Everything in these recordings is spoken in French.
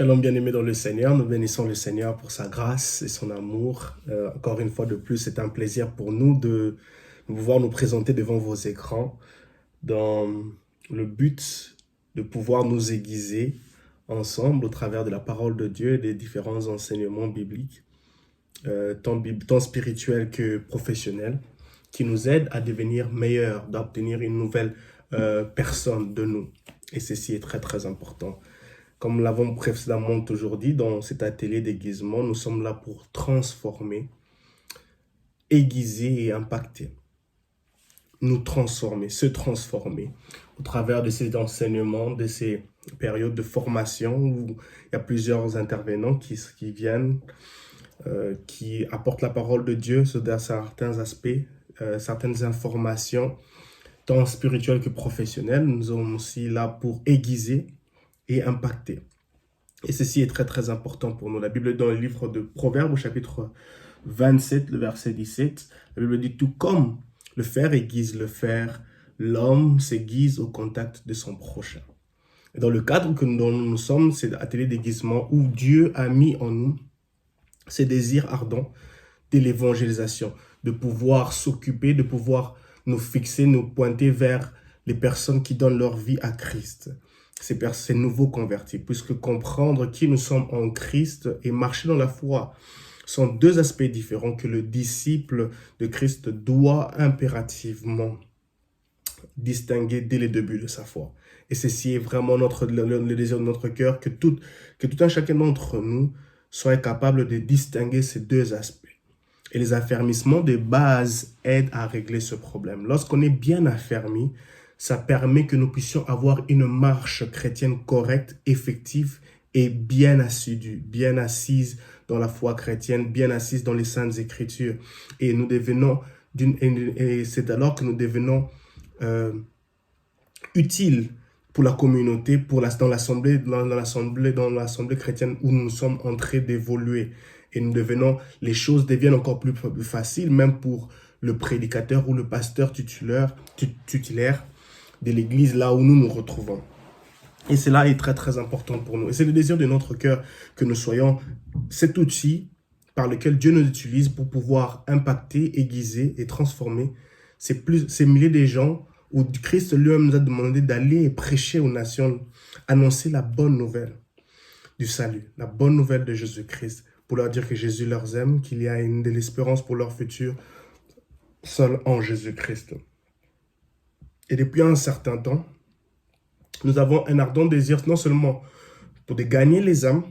Shalom bien-aimés dans le Seigneur, nous bénissons le Seigneur pour sa grâce et son amour. Encore une fois de plus, c'est un plaisir pour nous de pouvoir nous présenter devant vos écrans dans le but de pouvoir nous aiguiser ensemble au travers de la parole de Dieu et des différents enseignements bibliques, tant spirituels que professionnels, qui nous aident à devenir meilleurs, d'obtenir une nouvelle personne de nous. Et ceci est très très important. Comme nous l'avons précédemment aujourd'hui dans cet atelier d'aiguisement, nous sommes là pour transformer, aiguiser et impacter. Nous transformer, se transformer au travers de ces enseignements, de ces périodes de formation où il y a plusieurs intervenants qui viennent, qui apportent la parole de Dieu sur certains aspects, certaines informations, tant spirituelles que professionnelles. Nous sommes aussi là pour aiguiser et impacter. Et ceci est très très important pour nous. La Bible dans le livre de Proverbes au chapitre 27, le verset 17, la Bible dit « Tout comme le fer aiguise le fer, l'homme s'aiguise au contact de son prochain. » Et dans le cadre dont nous sommes, c'est l'atelier d'aiguisement où Dieu a mis en nous ces désirs ardents de l'évangélisation, de pouvoir s'occuper, de pouvoir nous fixer, nous pointer vers les personnes qui donnent leur vie à Christ. Ces nouveaux convertis, puisque comprendre qui nous sommes en Christ et marcher dans la foi sont deux aspects différents que le disciple de Christ doit impérativement distinguer dès les débuts de sa foi. Et ceci est vraiment le désir de notre cœur, que tout un chacun d'entre nous soit capable de distinguer ces deux aspects. Et les affermissements de base aident à régler ce problème. Lorsqu'on est bien affermi, ça permet que nous puissions avoir une marche chrétienne correcte, effective et bien assidue, bien assise dans la foi chrétienne, bien assise dans les Saintes Écritures. Et nous devenons c'est alors que nous devenons utiles pour la communauté, dans l'assemblée chrétienne où nous sommes en train d'évoluer. Et les choses deviennent encore plus faciles, même pour le prédicateur ou le pasteur tutélaire de l'église là où nous nous retrouvons. Et cela est très très important pour nous. Et c'est le désir de notre cœur que nous soyons cet outil par lequel Dieu nous utilise pour pouvoir impacter, aiguiser et transformer ces milliers de gens où Christ lui-même nous a demandé d'aller prêcher aux nations, annoncer la bonne nouvelle du salut, la bonne nouvelle de Jésus-Christ, pour leur dire que Jésus leur aime, qu'il y a de l'espérance pour leur futur seul en Jésus-Christ. Et depuis un certain temps, nous avons un ardent désir non seulement pour de gagner les âmes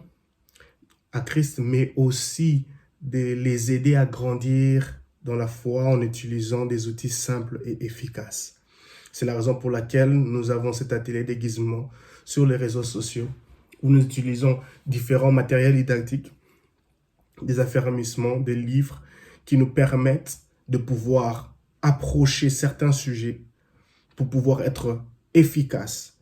à Christ, mais aussi de les aider à grandir dans la foi en utilisant des outils simples et efficaces. C'est la raison pour laquelle nous avons cet atelier d'aiguisement sur les réseaux sociaux où nous utilisons différents matériels didactiques, des affermissements, des livres qui nous permettent de pouvoir approcher certains sujets pour pouvoir être efficace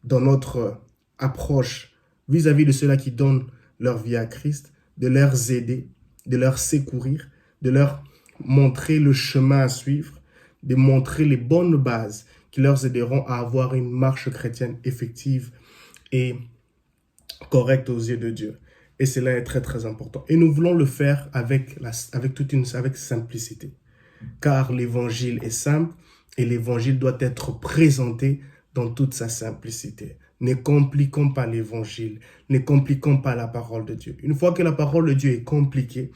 dans notre approche vis-à-vis de ceux-là qui donnent leur vie à Christ, de leur aider, de leur secourir, de leur montrer le chemin à suivre, de montrer les bonnes bases qui leur aideront à avoir une marche chrétienne effective et correcte aux yeux de Dieu. Et cela est très très important. Et nous voulons le faire avec simplicité. Car l'évangile est simple et l'évangile doit être présenté dans toute sa simplicité. Ne compliquons pas l'évangile, ne compliquons pas la parole de Dieu. Une fois que la parole de Dieu est compliquée,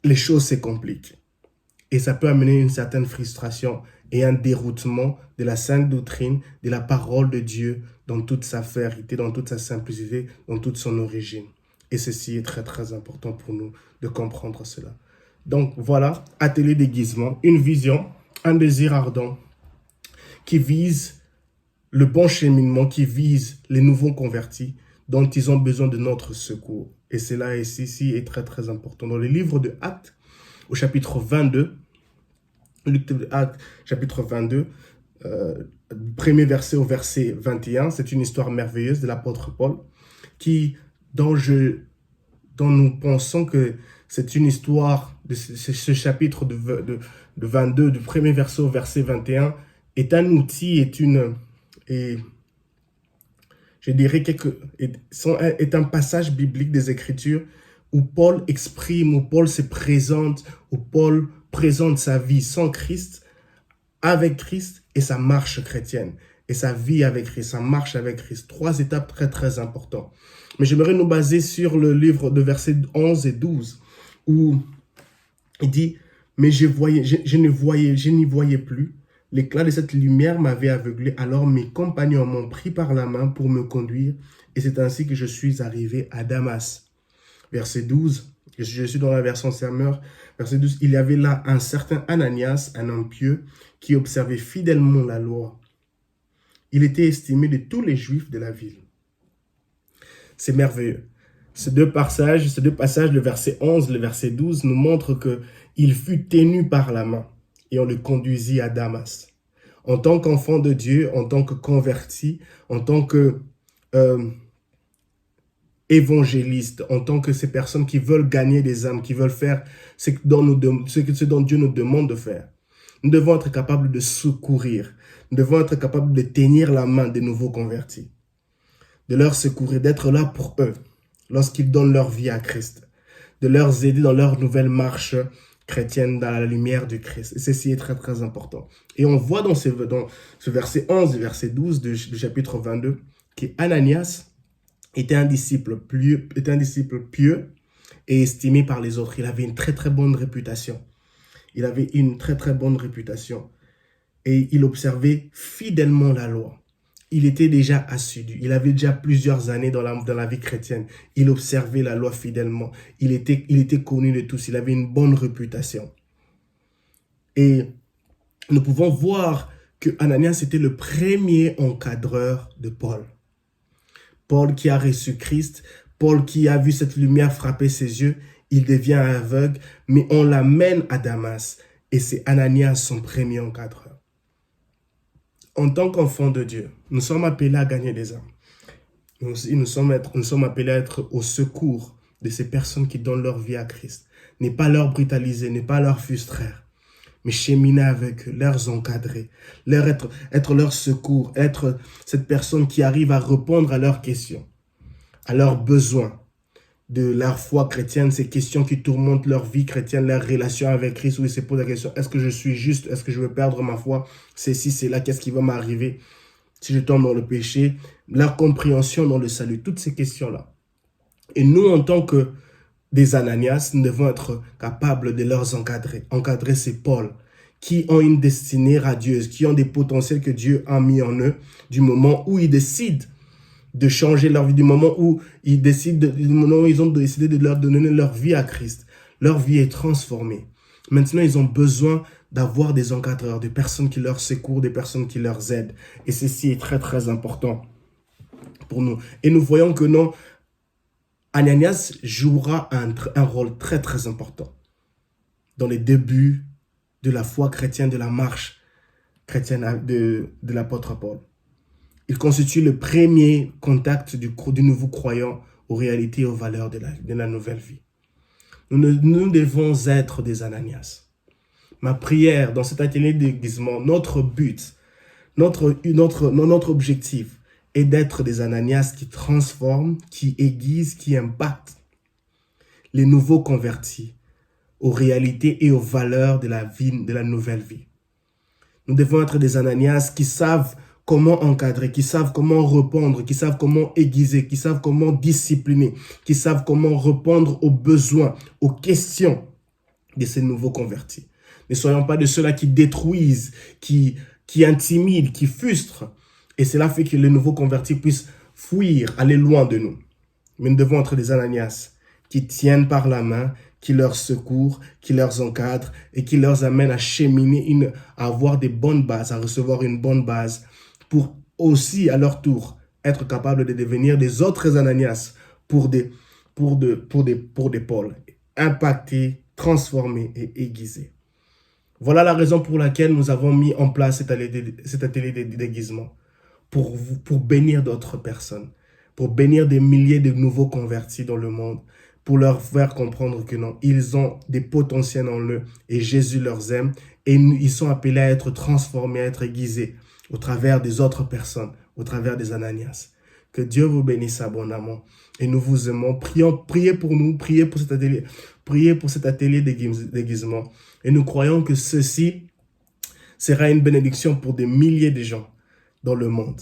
les choses se compliquent. Et ça peut amener une certaine frustration et un déroutement de la sainte doctrine, de la parole de Dieu dans toute sa vérité, dans toute sa simplicité, dans toute son origine. Et ceci est très très important pour nous de comprendre cela. Donc voilà, atelier d'aiguisement, une vision, un désir ardent qui vise le bon cheminement, qui vise les nouveaux convertis dont ils ont besoin de notre secours. Et cela ici est très très important. Dans le livre de Actes, au chapitre 22, Actes, chapitre 22, premier verset au verset 21, c'est une histoire merveilleuse de l'apôtre Paul, dont nous pensons que c'est une histoire de ce chapitre de 22, du premier verset au verset 21, est un outil, je dirais, est un passage biblique des Écritures où Paul exprime, où Paul se présente, où Paul présente sa vie sans Christ, avec Christ et sa marche chrétienne. Et sa vie avec Christ, sa marche avec Christ. 3 étapes très, très importantes. Mais j'aimerais nous baser sur le livre de versets 11 et 12, où il dit, « Mais je n'y voyais plus. L'éclat de cette lumière m'avait aveuglé. Alors mes compagnons m'ont pris par la main pour me conduire. Et c'est ainsi que je suis arrivé à Damas. » Verset 12, je suis dans la version Sermeur. Verset 12, « Il y avait là un certain Ananias, un homme pieux, qui observait fidèlement la loi. Il était estimé de tous les Juifs de la ville. » C'est merveilleux. Ces deux passages, le verset 11, le verset 12, nous montrent qu'il fut tenu par la main et on le conduisit à Damas. En tant qu'enfant de Dieu, en tant que converti, en tant que évangéliste, en tant que ces personnes qui veulent gagner des âmes, qui veulent faire ce dont Dieu nous demande de faire. Nous devons être capables de secourir. Nous devons être capables de tenir la main des nouveaux convertis, de leur secourir, d'être là pour eux lorsqu'ils donnent leur vie à Christ, de leur aider dans leur nouvelle marche chrétienne dans la lumière du Christ. Et ceci est très, très important. Et on voit dans ce verset 11 et verset 12 du chapitre 22 qu'Ananias était un disciple pieux et estimé par les autres. Il avait une très, très bonne réputation. Il avait une très, très bonne réputation. Et il observait fidèlement la loi. Il était déjà assidu. Il avait déjà plusieurs années dans la vie chrétienne. Il observait la loi fidèlement. Il était connu de tous. Il avait une bonne réputation. Et nous pouvons voir que Ananias était le premier encadreur de Paul. Paul qui a reçu Christ, Paul qui a vu cette lumière frapper ses yeux, il devient aveugle, mais on l'amène à Damas. Et c'est Ananias son premier encadreur. En tant qu'enfants de Dieu, nous sommes appelés à gagner des âmes. Nous sommes appelés à être au secours de ces personnes qui donnent leur vie à Christ. Ne pas leur brutaliser, ne pas leur frustrer, mais cheminer avec eux, leur encadrer, être leur secours, être cette personne qui arrive à répondre à leurs questions, à leurs besoins de leur foi chrétienne, ces questions qui tourmentent leur vie chrétienne, leur relation avec Christ, où ils se posent la question, est-ce que je suis juste? Est-ce que je vais perdre ma foi? C'est ci, c'est là, qu'est-ce qui va m'arriver si je tombe dans le péché? Leur compréhension dans le salut, toutes ces questions-là. Et nous, en tant que des Ananias, nous devons être capables de leur encadrer. Encadrer ces Paul qui ont une destinée radieuse, qui ont des potentiels que Dieu a mis en eux, du moment où ils décident de changer leur vie, du moment où ils ont décidé de leur donner leur vie à Christ. Leur vie est transformée. Maintenant, ils ont besoin d'avoir des encadreurs, des personnes qui leur secourent, des personnes qui leur aident. Et ceci est très, très important pour nous. Et nous voyons que non, Ananias jouera un rôle très, très important dans les débuts de la foi chrétienne, de la marche chrétienne de l'apôtre Paul. Il constitue le premier contact du nouveau croyant aux réalités et aux valeurs de la nouvelle vie. Nous devons être des Ananias. Ma prière dans cet atelier d'aiguisement, notre but, notre objectif est d'être des Ananias qui transforment, qui aiguisent, qui impactent les nouveaux convertis aux réalités et aux valeurs de la vie, de la nouvelle vie. Nous devons être des Ananias qui savent comment encadrer, qui savent comment répondre, qui savent comment aiguiser, qui savent comment discipliner, qui savent comment répondre aux besoins, aux questions de ces nouveaux convertis. Ne soyons pas de ceux-là qui détruisent, qui intimident, qui frustrent. Et cela fait que les nouveaux convertis puissent fuir, aller loin de nous. Mais nous devons être des Ananias qui tiennent par la main, qui leur secourent, qui leur encadrent et qui leur amènent à cheminer, à avoir des bonnes bases, à recevoir une bonne base, pour aussi, à leur tour, être capables de devenir des autres Ananias pour des Paul, impactés, transformés et aiguisés. Voilà la raison pour laquelle nous avons mis en place cet atelier d'aiguisement, pour bénir d'autres personnes, pour bénir des milliers de nouveaux convertis dans le monde, pour leur faire comprendre que non, ils ont des potentiels en eux et Jésus leur aime et ils sont appelés à être transformés, à être aiguisés au travers des autres personnes, au travers des Ananias. Que Dieu vous bénisse abondamment. Et nous vous aimons. Priez pour nous, priez pour cet atelier d'aiguisement. Et nous croyons que ceci sera une bénédiction pour des milliers de gens dans le monde.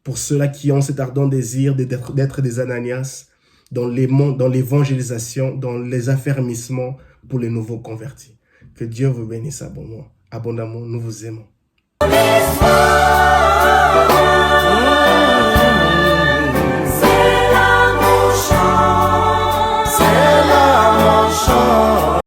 Pour ceux-là qui ont cet ardent désir d'être des Ananias dans l'évangélisation, dans les affermissements pour les nouveaux convertis. Que Dieu vous bénisse abondamment. Nous vous aimons.